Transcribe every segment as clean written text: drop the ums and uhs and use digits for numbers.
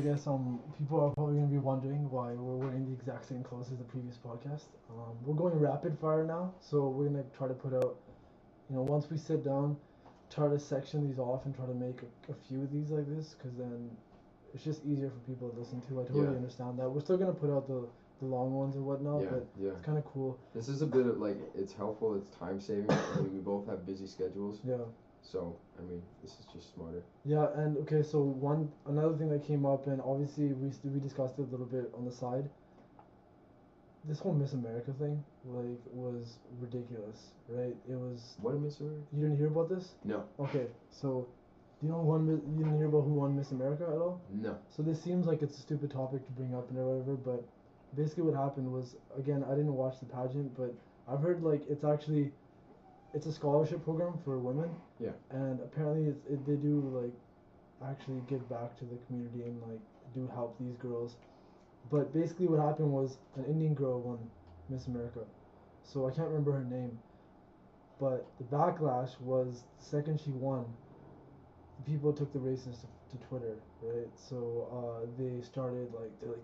guess people are probably gonna be wondering why we're wearing the exact same clothes as the previous podcast. We're going rapid fire now, so we're gonna try to put out, once we sit down, try to section these off and try to make a few of these like this, because then it's just easier for people to listen to. I totally understand that. We're still gonna put out the long ones and whatnot, but it's kind of cool. This is a bit of like, it's helpful, it's time saving. I mean, we both have busy schedules. Yeah. So, I mean, this is just smarter. Yeah, and okay, so another thing that came up, and obviously we discussed it a little bit on the side. This whole Miss America thing, like, was ridiculous, right? It was. What Miss America? You didn't hear about this? No. Okay, so do you know you didn't hear about who won Miss America at all? No. So this seems like it's a stupid topic to bring up and whatever, but basically what happened was, again, I didn't watch the pageant, but I've heard like it's a scholarship program for women. Yeah. And apparently they do like actually give back to the community and like do help these girls. But basically what happened was an Indian girl won Miss America. So I can't remember her name. But the backlash was the second she won, people took the races to Twitter, right? So they started like, they're like,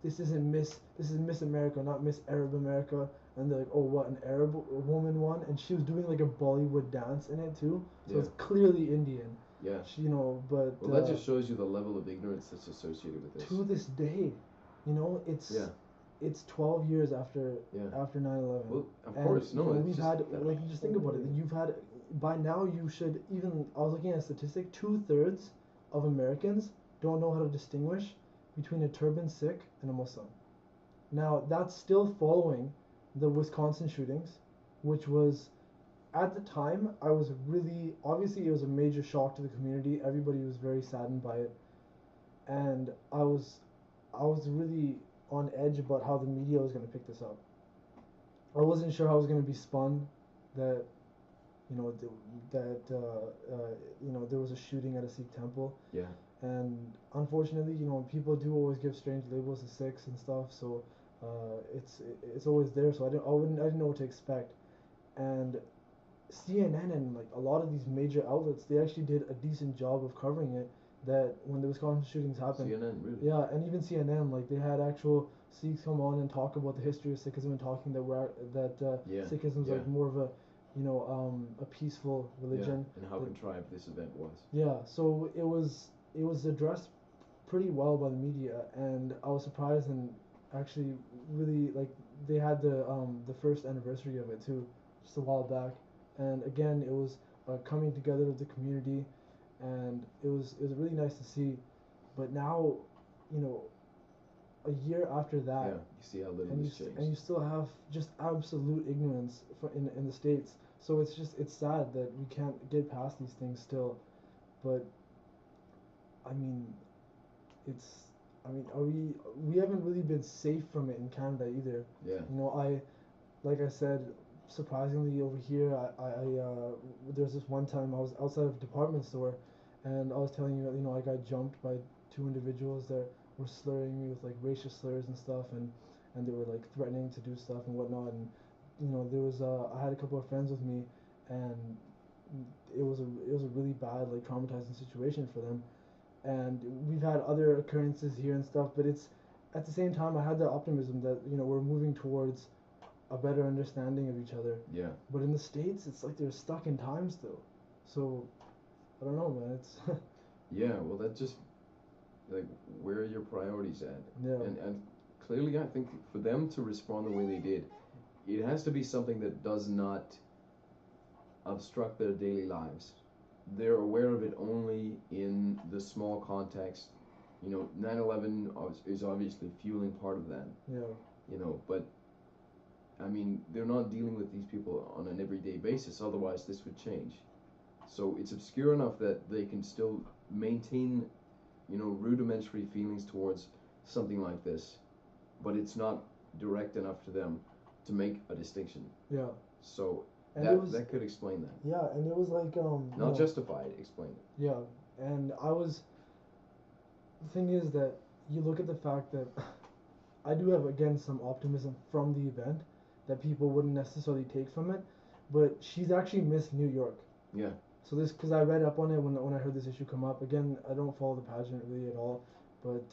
this is Miss America, not Miss Arab America. And they're like, oh, what, an Arab woman won? And she was doing like a Bollywood dance in it too. So it's clearly Indian. Yeah. She, but... Well, that just shows you the level of ignorance that's associated with this. To this day, it's 12 years after 9/11. Well, of course, no. We've had, like, just think about it. You've had, by now you should, even, I was looking at a statistic, 2/3 of Americans don't know how to distinguish between a turban Sikh and a Muslim. Now, that's still following the Wisconsin shootings, which was, at the time, I was really, obviously it was a major shock to the community. Everybody was very saddened by it. And I was really on edge about how the media was going to pick this up. I wasn't sure how it was going to be spun, that, there was a shooting at a Sikh temple. Yeah. And unfortunately, people do always give strange labels to Sikhs and stuff, so it's always there. So I didn't know what to expect. And CNN and like a lot of these major outlets, they actually did a decent job of covering it. That when the Wisconsin shootings happened, CNN, really? Yeah, and even CNN, like they had actual Sikhs come on and talk about the history of Sikhism and talking that Sikhism is like more of a peaceful religion. Yeah. And how contrived this event was. Yeah, so it was addressed pretty well by the media, and I was surprised, and actually really like they had the first anniversary of it too, just a while back, and again it was coming together of the community. And it was really nice to see, but now, a year after that, you see how little has changed, and you still have just absolute ignorance in the States. So it's sad that we can't get past these things still, but I mean, we haven't really been safe from it in Canada either. Yeah. Like I said, surprisingly over here, there's this one time I was outside of a department store, and I was telling you, I got jumped by two individuals that were slurring me with like racial slurs and stuff, and they were like threatening to do stuff and whatnot, and there was I had a couple of friends with me, and it was a really bad, like, traumatizing situation for them, and we've had other occurrences here and stuff, but it's at the same time I had the optimism that we're moving towards a better understanding of each other. Yeah. But in the States, it's like they're stuck in time still. So, I don't know, man. It's yeah, well, that just, like, where are your priorities at? Yeah. And clearly, I think for them to respond the way they did, it has to be something that does not obstruct their daily lives. They're aware of it only in the small context. 9/11 is obviously fueling part of that. Yeah. But I mean, they're not dealing with these people on an everyday basis, otherwise this would change. So it's obscure enough that they can still maintain, rudimentary feelings towards something like this, but it's not direct enough to them to make a distinction. Yeah. So that could explain that. Yeah, and it was like not justified, explain it. Yeah, and the thing is that you look at the fact that I do have, again, some optimism from the event that people wouldn't necessarily take from it, but she's actually Miss New York. Yeah. So because I read up on it when I heard this issue come up. Again, I don't follow the pageant really at all, but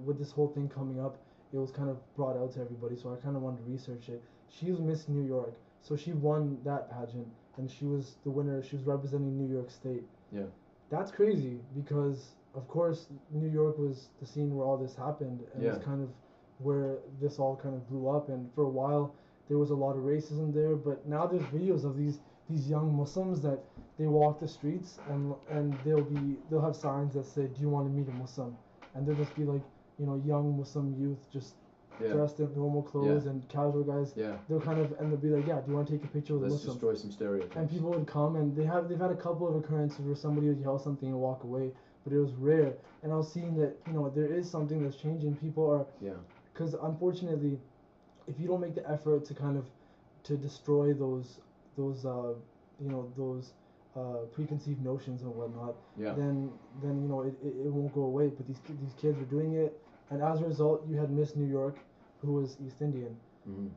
with this whole thing coming up, it was kind of brought out to everybody. So I kind of wanted to research it. She was Miss New York, so she won that pageant, and she was the winner. She was representing New York State. Yeah. That's crazy because, of course, New York was the scene where all this happened, and Yeah. it's kind of where this all kind of blew up. And for a while, there was a lot of racism there. But now there's videos of these young Muslims that they walk the streets, and they'll have signs that say, "Do you want to meet a Muslim?" And they'll just be like, young Muslim youth just dressed in normal clothes and casual guys. Yeah. They'll kind of and they'll be like, "Yeah, do you want to take a picture with a Let's Muslim?" destroy some stereotypes. And people would come, and they've had a couple of occurrences where somebody would yell something and walk away, but it was rare. And I was seeing that there is something that's changing. People are because unfortunately, if you don't make the effort to kind of to destroy those preconceived notions and whatnot, then it won't go away. But these kids are doing it, and as a result, you had Miss New York, who was East Indian. Mm-hmm.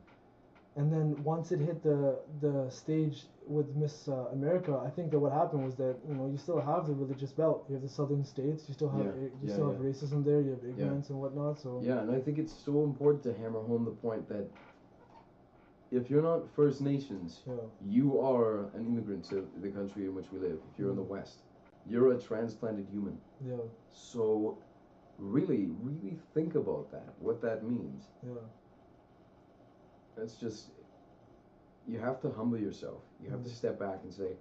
And then once it hit the stage with Miss America, I think that what happened was that you still have the religious belt. You have the southern states. You still have have racism there. You have ignorance and whatnot. So and I think it's so important to hammer home the point that if you're not First Nations, you are an immigrant to the country in which we live. If you're in the West, you're a transplanted human. Yeah. So really think about that. What that means. Yeah. It's just, you have to humble yourself. You have to step back and say,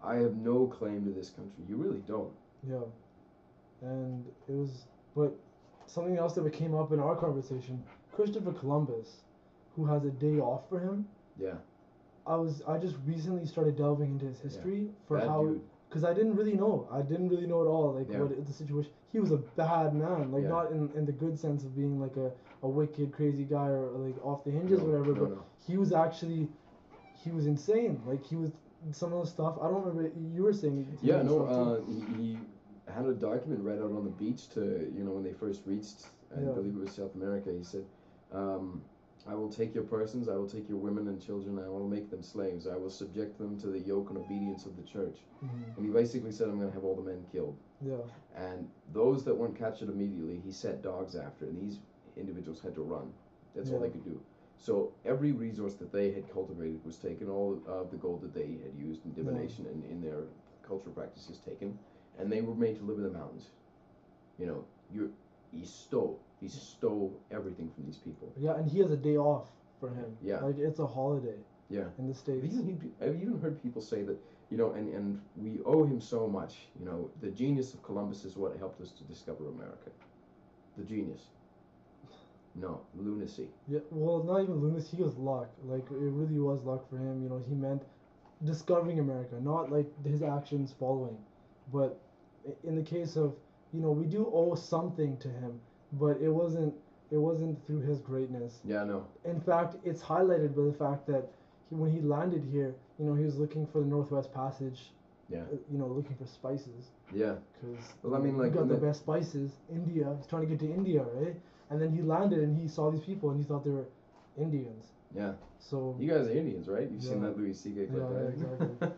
I have no claim to this country. You really don't. Yeah. And but something else that came up in our conversation, Christopher Columbus, who has a day off for him. Yeah. I just recently started delving into his history for Bad how, dude. because I didn't really know at all, like what the situation. He was a bad man, like not in the good sense of being like a wicked, crazy guy or like off the hinges or whatever. But he was insane. Like he was some of the stuff. I don't remember. You were saying. Yeah, no. He had a document read out on the beach to when they first reached, I believe it was South America. He said, I will take your persons, I will take your women and children, I will make them slaves, I will subject them to the yoke and obedience of the church. Mm-hmm. And he basically said, I'm going to have all the men killed. Yeah. And those that weren't captured immediately, he set dogs after, and these individuals had to run. That's all they could do. So every resource that they had cultivated was taken, all of the gold that they had used in divination and in their cultural practices taken, and they were made to live in the mountains. He stole everything from these people. Yeah, and he has a day off for him. Yeah. Like it's a holiday. Yeah. In the States. I've even heard people say that, and we owe him so much. The genius of Columbus is what helped us to discover America. The genius. No, lunacy. Yeah, well, not even lunacy, he was luck. Like, it really was luck for him. He meant discovering America, not like his actions following. But in the case of, we do owe something to him, but it wasn't through his greatness. Yeah, no. In fact, it's highlighted by the fact that when he landed here, he was looking for the Northwest Passage. Yeah. Looking for spices. Yeah. Because he got the best spices. India. He's trying to get to India, right? And then he landed and he saw these people and he thought they were Indians. Yeah. So you guys are Indians, right? You've seen that Louis C.K. clip, right? Exactly.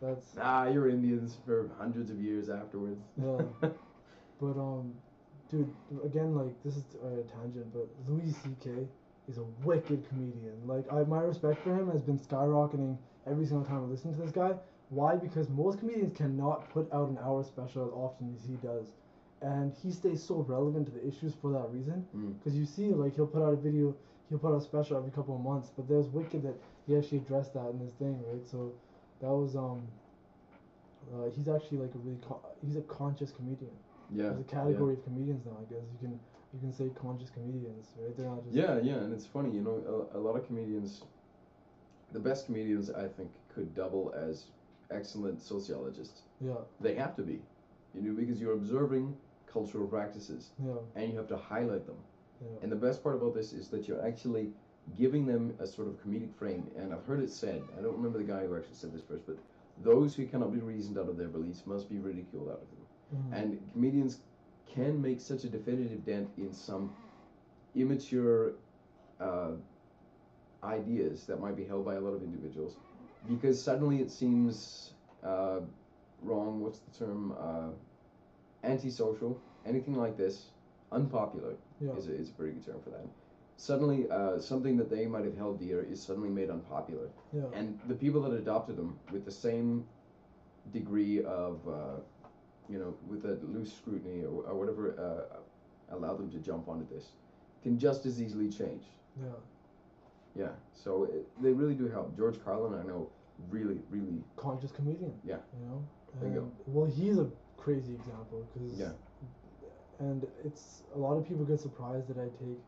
That's. You're Indians for hundreds of years afterwards. Yeah. But dude, again, like this is a tangent, but Louis C.K. is a wicked comedian. Like my respect for him has been skyrocketing every single time I listen to this guy. Why? Because most comedians cannot put out an hour special as often as he does. And he stays so relevant to the issues for that reason. Because you see, like, he'll put out a special every couple of months. But there's wicked that he actually addressed that in his thing, right? So that was, he's actually like he's a conscious comedian. Yeah. There's a category of comedians now, I guess. You can say conscious comedians, right? They're not just. Yeah, and it's funny, a lot of comedians, the best comedians, I think, could double as excellent sociologists. Yeah. They have to be, because you're observing cultural practices, and you have to highlight them. And the best part about this is that you're actually giving them a sort of comedic frame. And I've heard it said, I don't remember the guy who actually said this first, but those who cannot be reasoned out of their beliefs must be ridiculed out of them. And comedians can make such a definitive dent in some immature ideas that might be held by a lot of individuals, because suddenly it seems wrong. What's the term? antisocial, anything like this, unpopular Yeah. is a pretty good term for that. Suddenly, something that they might have held dear is suddenly made unpopular, Yeah. and the people that adopted them with the same degree of, with a loose scrutiny or whatever, allow them to jump onto this, can just as easily change. Yeah. Yeah, so they really do help. George Carlin, I know, really, really. Conscious comedian. Yeah. You know. Bingo. And, well, he's a crazy example because. Yeah. And it's a lot of people get surprised that I take,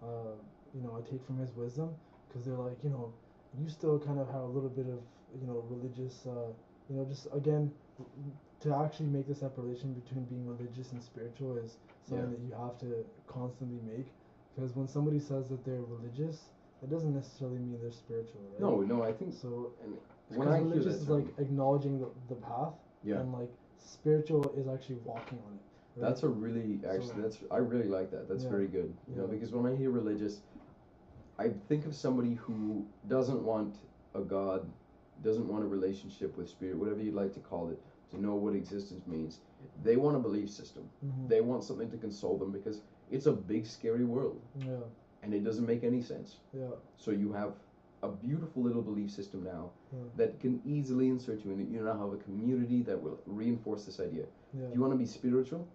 I take from his wisdom because they're like, you still kind of have a little bit of, religious, just again, to actually make the separation between being religious and spiritual is something that you have to constantly make, because when somebody says that they're religious, it doesn't necessarily mean they're spiritual, right? No, I think so. When Because I hear religious that is term, like acknowledging the path, and like spiritual is actually walking on it. Right? That's a really I really like that. That's very good. Because when I hear religious, I think of somebody who doesn't want a God, doesn't want a relationship with spirit, whatever you'd like to call it, to know what existence means. They want a belief system. Mm-hmm. They want something to console them because it's a big, scary world. Yeah. And it doesn't make any sense. Yeah. So you have a beautiful little belief system now that can easily insert you in it. You now have a community that will reinforce this idea. If you want to be spiritual,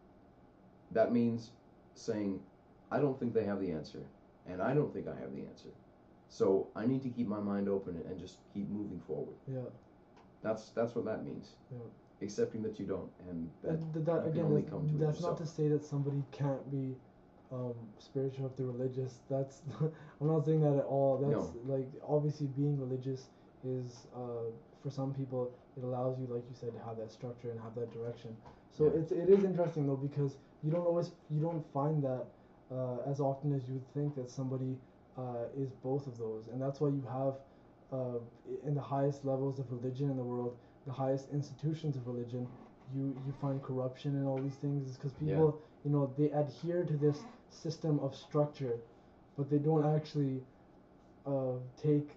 that means saying, I don't think they have the answer, and I don't think I have the answer. So I need to keep my mind open and just keep moving forward. Yeah. That's what that means. Yeah. Accepting that you don't, and that again, only come to that's yourself. not to say that somebody can't be spiritual if they're religious. That's I'm not saying that at all. That's like, obviously being religious is for some people, it allows you, like you said, to have that structure and have that direction. So it is interesting though, because you don't find that as often as you would think that somebody is both of those, and that's why you have in the highest levels of religion in the world, the highest institutions of religion, you find corruption and all these things, is because people they adhere to this system of structure, but they don't actually take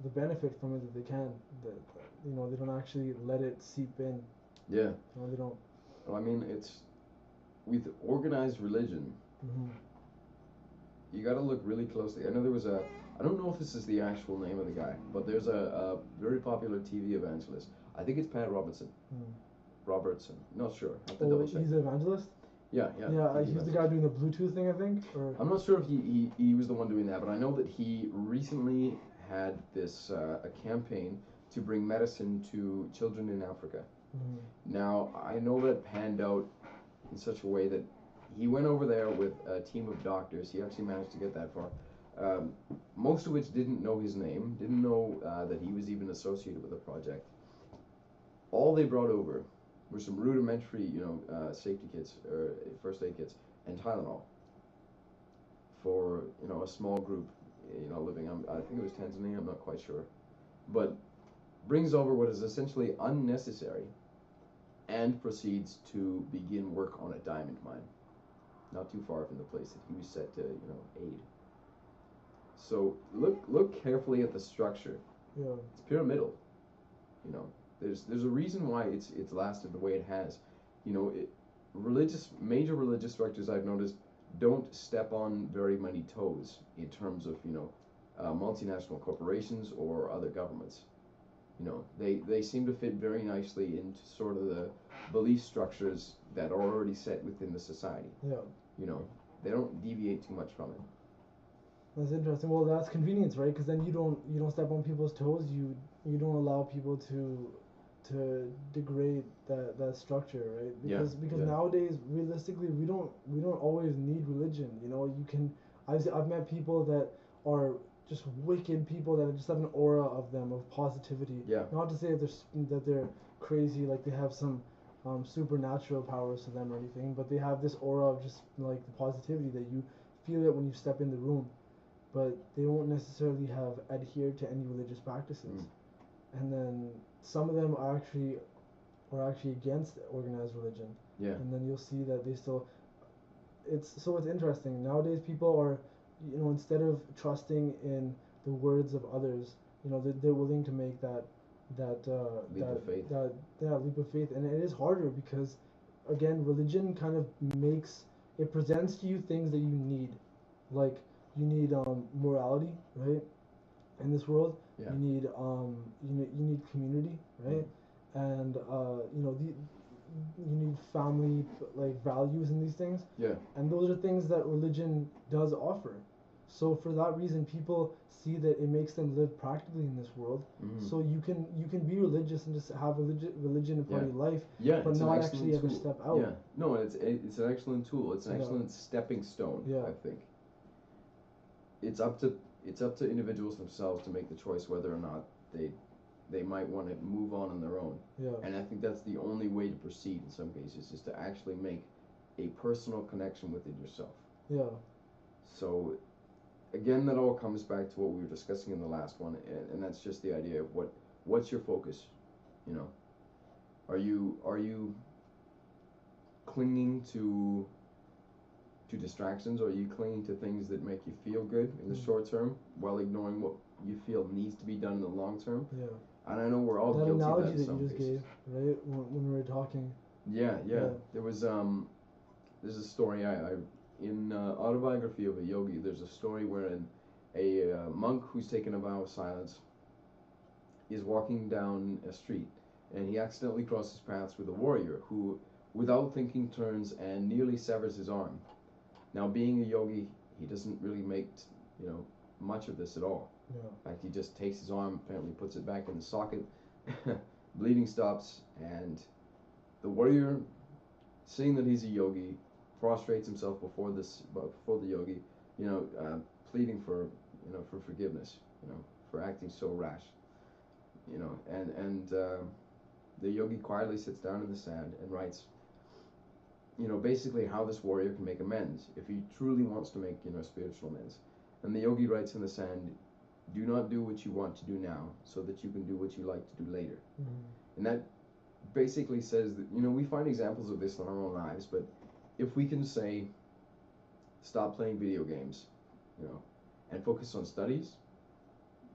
the benefit from it that they can. They don't actually let it seep in. Yeah. No, they don't. Well, I mean, it's with organized religion. Mm-hmm. You got to look really closely. I know there was I don't know if this is the actual name of the guy, but there's a very popular TV evangelist. I think it's Pat Robertson. Robertson, not sure. I have to double check. He's an evangelist? Yeah. Yeah, he's the guy doing the Bluetooth thing, I think? Or? I'm not sure if he was the one doing that, but I know that he recently had this a campaign to bring medicine to children in Africa. Mm-hmm. Now, I know that panned out in such a way that he went over there with a team of doctors. He actually managed to get that far. Most of which didn't know his name, didn't know that he was even associated with the project. All they brought over were some rudimentary, safety kits or first aid kits and Tylenol for a small group, living. I think it was Tanzania. I'm not quite sure, but brings over what is essentially unnecessary, and proceeds to begin work on a diamond mine, not too far from the place that he was set to, aid. So look carefully at the structure. Yeah. It's pyramidal. There's a reason why it's lasted the way it has. Major religious structures, I've noticed, don't step on very many toes in terms of multinational corporations or other governments. They seem to fit very nicely into sort of the belief structures that are already set within the society. Yeah. They don't deviate too much from it. That's interesting. Well, that's convenience, right? Because then you don't step on people's toes. You don't allow people to degrade that structure, right? Because nowadays, realistically, we don't always need religion. I've met people that are just wicked people that just have an aura of them of positivity. Yeah. Not to say that they're crazy, like they have some supernatural powers to them or anything, but they have this aura of just like the positivity that you feel it when you step in the room. But they won't necessarily have adhered to any religious practices. And then some of them are actually against organized religion. Yeah. And then you'll see that they still. It's interesting nowadays. People are, instead of trusting in the words of others, they're willing to make that leap of faith. leap of faith, and it is harder because again, religion kind of it presents to you things that you need, like you need morality, right? In this world, Yeah. you need community, right? And you need family, like values and these things. Yeah. And those are things that religion does offer. So for that reason, people see that it makes them live practically in this world. So you can be religious and just have religion a part of your life, Yeah, but it's an not excellent actually ever tool. step out. Yeah, no, it's an excellent tool. It's an Yeah. excellent stepping stone. Yeah. I think it's up to individuals themselves to make the choice whether or not they might want to move on their own. Yeah. And I think that's the only way to proceed in some cases, is to actually make a personal connection within yourself. Yeah. So again, that all comes back to what we were discussing in the last one, and that's just the idea of what's your focus. You know, are you clinging to distractions, or are you clinging to things that make you feel good in the short term while ignoring what you feel needs to be done in the long term? Yeah. And I know we're all That guilty of analogy that in that some you just cases. gave, right, when we were talking. Yeah. Yeah. There was there's a story I in Autobiography of a Yogi. There's a story wherein a monk who's taken a vow of silence is walking down a street, and he accidentally crosses paths with a warrior who, without thinking, turns and nearly severs his arm. Now, being a yogi, he doesn't really make much of this at all. Yeah. In fact, he just takes his arm, apparently puts it back in the socket, bleeding stops, and the warrior, seeing that he's a yogi, prostrates himself before the yogi, pleading for forgiveness, for acting so rash, and the yogi quietly sits down in the sand and writes, basically how this warrior can make amends if he truly wants to make, spiritual amends. And the yogi writes in the sand, do not do what you want to do now so that you can do what you like to do later. And that basically says that, we find examples of this in our own lives, but if we can say, stop playing video games, and focus on studies,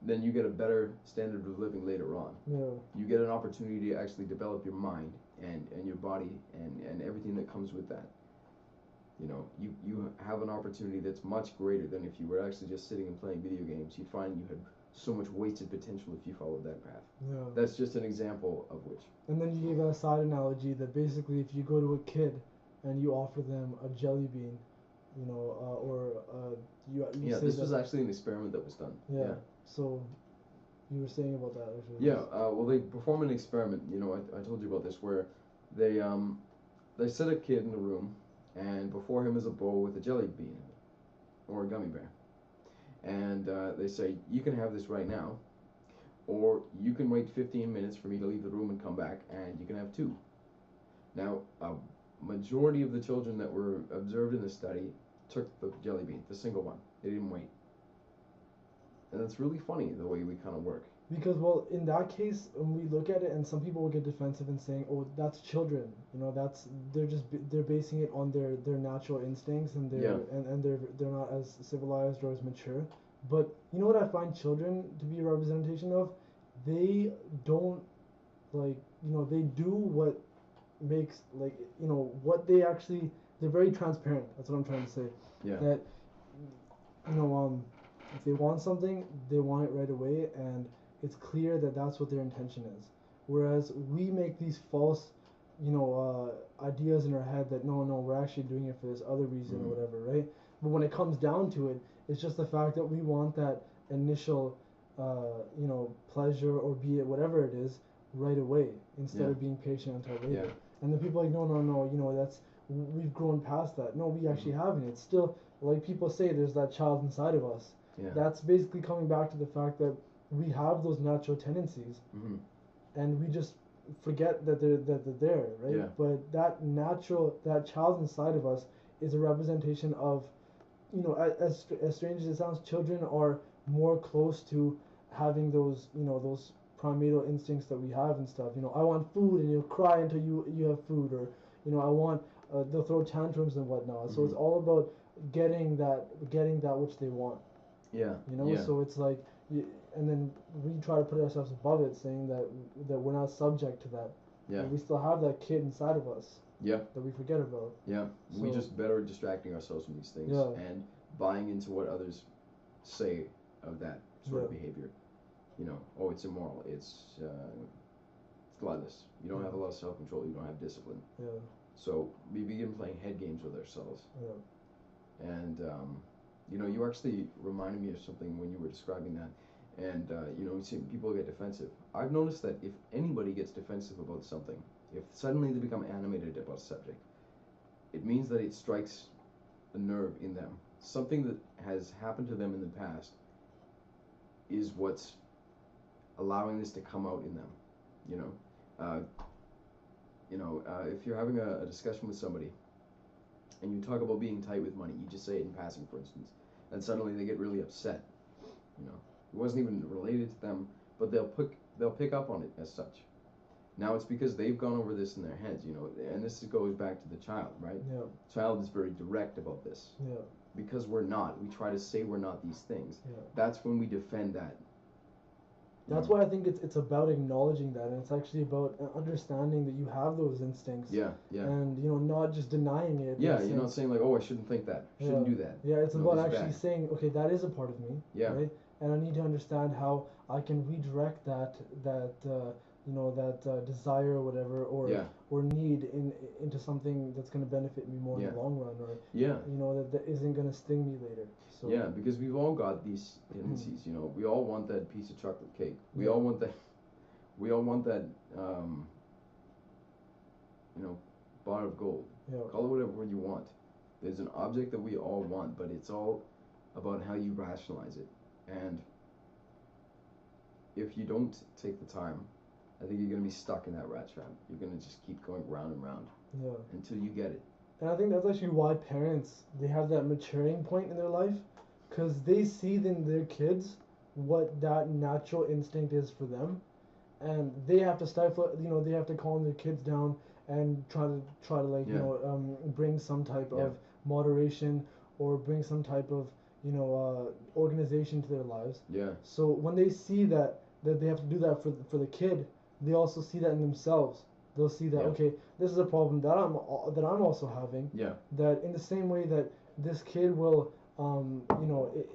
then you get a better standard of living later on. Yeah. You get an opportunity to actually develop your mind and your body and everything that comes with that. You have an opportunity that's much greater than if you were actually just sitting and playing video games. You'd find you had so much wasted potential if you followed that path. Yeah. That's just an example of which. And then you gave a side analogy that basically if you go to a kid and you offer them a jelly bean, you say this that, was actually an experiment that was done. Yeah. So you were saying about that actually. Yeah. Well, they perform an experiment. I told you about this, where they set a kid in a room, and before him is a bowl with a jelly bean in it, or a gummy bear, and they say, you can have this right now, or you can wait 15 minutes for me to leave the room and come back, and you can have two. Now, a majority of the children that were observed in the study took the jelly bean, the single one. They didn't wait. And it's really funny the way we kind of work. Because, well, in that case, when we look at it, and some people will get defensive and saying, "Oh, that's children," they're basing it on their natural instincts, and they're not as civilized or as mature. But you know what I find children to be a representation of? They don't they do what makes what they actually. They're very transparent. That's what I'm trying to say. Yeah. That if they want something, they want it right away, and it's clear that that's what their intention is. Whereas we make these false, ideas in our head that no, we're actually doing it for this other reason or whatever, right? But when it comes down to it, it's just the fact that we want that initial, pleasure, or be it whatever it is, right away, instead of being patient until later. Yeah. And the people are like, no, we've grown past that. No, we actually haven't. It's still, like people say, there's that child inside of us. Yeah. That's basically coming back to the fact that we have those natural tendencies, and we just forget that they're there, right? Yeah. But that child inside of us is a representation of, as strange as it sounds, children are more close to having those primeval instincts that we have and stuff. I want food, and you'll cry until you have food, or I want they'll throw tantrums and whatnot. So it's all about getting that which they want. Yeah. So it's like, and then we try to put ourselves above it, saying that we're not subject to that. Yeah. We still have that kid inside of us. Yeah. that we forget about. Yeah. We So- just better distracting ourselves from these things Yeah. and buying into what others say of that sort of Yeah. behavior. You know, oh, it's immoral. It's bloodless. You don't have a lot of self-control. You don't have discipline. Yeah. So we begin playing head games with ourselves. Yeah. And you know, you actually reminded me of something when you were describing that. And you know, people get defensive. I've noticed that if anybody gets defensive about something, if suddenly they become animated about a subject, it means that it strikes a nerve in them. Something that has happened to them in the past is what's allowing this to come out in them. You know, if you're having a discussion with somebody and you talk about being tight with money, you just say it in passing, for instance, and suddenly they get really upset. You know, it wasn't even related to them, but they'll pick up on it as such. Now it's because they've gone over this in their heads, you know, and this goes back to the child, right? Yeah. Child is very direct about this. Yeah. Because we're not. We try to say we're not these things. Yeah. That's when we defend that. That's why I think it's about acknowledging that, and it's actually about understanding that you have those instincts. Yeah, yeah. And not just denying it. Yeah, you're not saying like, oh, I shouldn't think that, shouldn't do that. Yeah, it's about this is actually bad. saying, okay, that is a part of me. Yeah. Right. And I need to understand how I can redirect that desire or whatever, or need into something that's going to benefit me more in the long run, or that isn't going to sting me later. So yeah, because we've all got these tendencies. You know, we all want that piece of chocolate cake. We all want that. We all want that. Bar of gold. Yeah. Call it whatever you want. There's an object that we all want, but it's all about how you rationalize it. And if you don't take the time, I think you're going to be stuck in that rat trap. You're going to just keep going round and round until you get it. And I think that's actually why parents, they have that maturing point in their life, because they see in their kids what that natural instinct is for them, and they have to stifle. They have to calm their kids down and try to bring some type of moderation, or bring some type of organization to their lives. Yeah. So when they see that they have to do that for the kid, they also see that in themselves. They'll see that okay, this is a problem that I'm also having. Yeah. That in the same way that this kid will,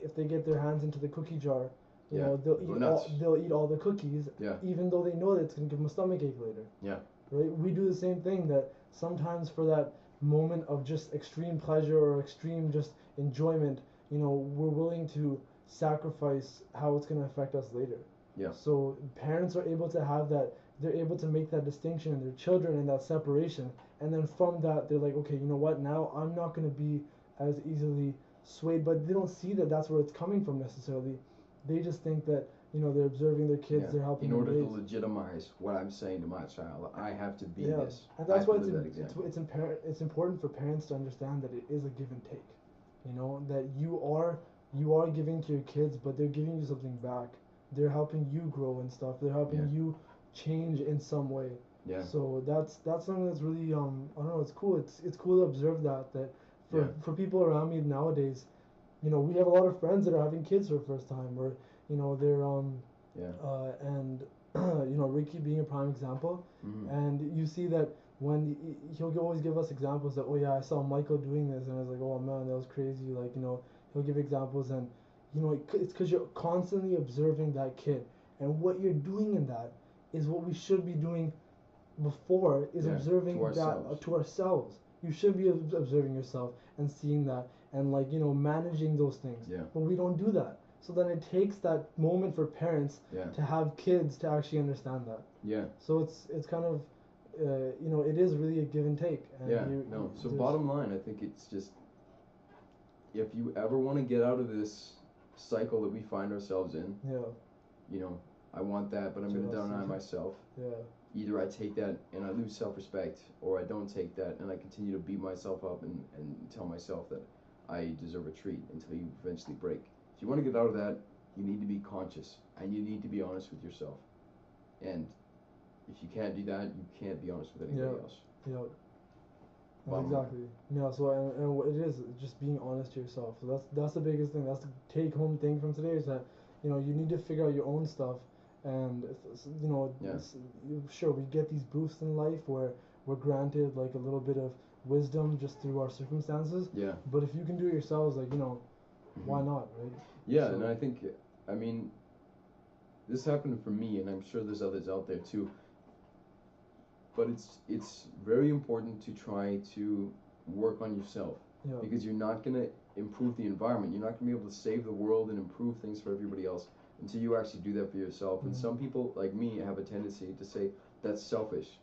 if they get their hands into the cookie jar, they'll eat all the cookies. Yeah. Even though they know that it's gonna give them a stomachache later. Yeah. Right. We do the same thing. That sometimes for that moment of just extreme pleasure or extreme just enjoyment, we're willing to sacrifice how it's gonna affect us later. Yeah. So parents are able to have that. They're able to make that distinction in their children and that separation, and then from that they're like, okay, you know what? Now I'm not going to be as easily swayed. But they don't see that that's where it's coming from necessarily. They just think that they're observing their kids, they're helping. In order to legitimize what I'm saying to my child, I have to be this. And that's why it's important for parents to understand that it is a give and take. That you are giving to your kids, but they're giving you something back. They're helping you grow and stuff. They're helping you change in some way. Yeah. So that's something that's really I don't know, it's cool. It's cool to observe that for people around me nowadays, we have a lot of friends that are having kids for the first time, or they're and Ricky being a prime example. Mm-hmm. And you see that when he'll always give us examples that, oh yeah, I saw Michael doing this, and I was like, oh man, that was crazy. Like, he'll give examples, and it's because you're constantly observing that kid, and what you're doing in that is what we should be doing before, is observing that to ourselves. You should be observing yourself and seeing that, and managing those things. Yeah. But we don't do that. So then it takes that moment for parents to have kids to actually understand that. Yeah. So it's kind of it is really a give and take. And So bottom line, I think it's just, if you ever want to get out of this cycle that we find ourselves in, I want that, but I'm going to deny myself. Yeah. Either I take that and I lose self-respect, or I don't take that and I continue to beat myself up and tell myself that I deserve a treat until you eventually break. If you want to get out of that, you need to be conscious, and you need to be honest with yourself. And if you can't do that, you can't be honest with anybody else. Yeah. Exactly. Yeah. So and it is just being honest to yourself. So that's the biggest thing. That's the take-home thing from today, is that you need to figure out your own stuff. And sure, we get these boosts in life where we're granted like a little bit of wisdom just through our circumstances. Yeah. But if you can do it yourselves, like, you know, why not, right? Yeah, So- and I think, I mean, this happened for me, and I'm sure there's others out there too. But it's very important to try to work on yourself, Yeah. because you're not gonna improve the environment. You're not gonna be able to save the world and improve things for everybody else until you actually do that for yourself. And some people like me have a tendency to say that's selfish,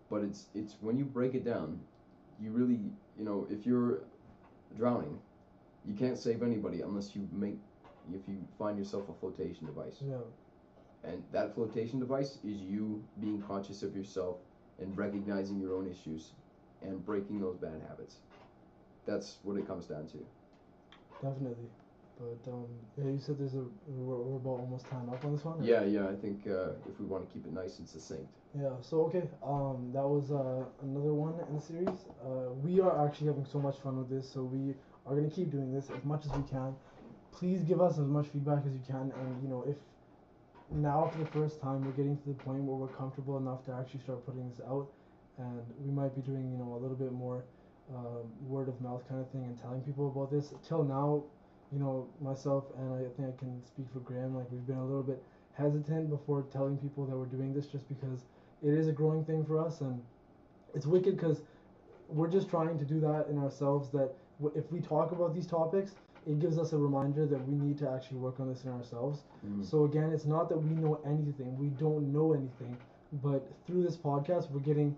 but it's when you break it down, you really, you know, if you're drowning, you can't save anybody unless you find yourself a flotation device. Yeah. And that flotation device is you being conscious of yourself and recognizing your own issues and breaking those bad habits. That's what it comes down to. Definitely. But yeah, you said we're about almost time up on this one. Or? Yeah. I think if we want to keep it nice and succinct. Yeah. So okay. That was another one in the series. We are actually having so much fun with this, so we are gonna keep doing this as much as we can. Please give us as much feedback as you can, and you know, if now for the first time we're getting to the point where we're comfortable enough to actually start putting this out, and we might be doing, you know, a little bit more word of mouth kind of thing and telling people about this. Till now, you know, myself and I think I can speak for Graeme, like we've been a little bit hesitant before telling people that we're doing this, just because it is a growing thing for us, and it's wicked because we're just trying to do that in ourselves, that if we talk about these topics, it gives us a reminder that we need to actually work on this in ourselves. So again, it's not that we know anything, we don't know anything, but through this podcast we're getting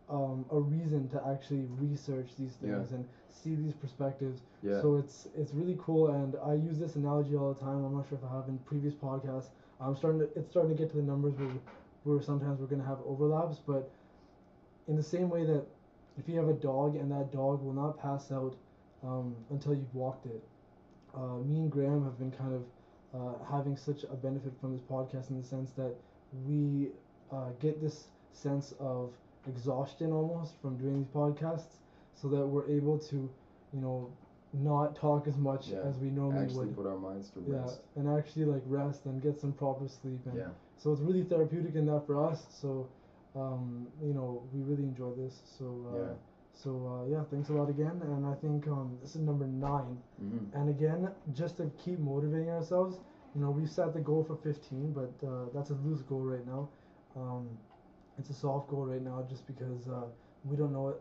a reason to actually research these things and see these perspectives. So it's really cool, and I use this analogy all the time. I'm not sure if I have in previous podcasts. It's starting to get to the numbers where sometimes we're gonna have overlaps, but in the same way that if you have a dog and that dog will not pass out until you've walked it. Me and Graeme have been kind of having such a benefit from this podcast in the sense that we get this sense of exhaustion almost from doing these podcasts, so that we're able to, you know, not talk as much as we normally actually would. Put our minds to rest. And actually like rest and get some proper sleep. And so it's really therapeutic in that for us. So, you know, we really enjoy this. So yeah, thanks a lot again. And I think this is number 9. And again, just to keep motivating ourselves, you know, we've set the goal for 15, but that's a loose goal right now. It's a soft goal right now just because we don't know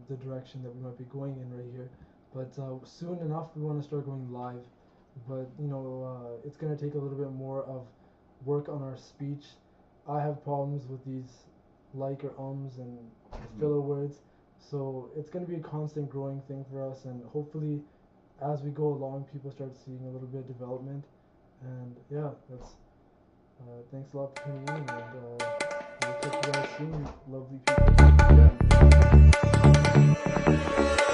the direction that we might be going in right here. But soon enough, we want to start going live. But, you know, it's going to take a little bit more of work on our speech. I have problems with these like or ums and filler words. So it's going to be a constant growing thing for us. And hopefully, as we go along, people start seeing a little bit of development. And yeah, that's thanks a lot for tuning in. And we'll catch you guys soon, lovely people.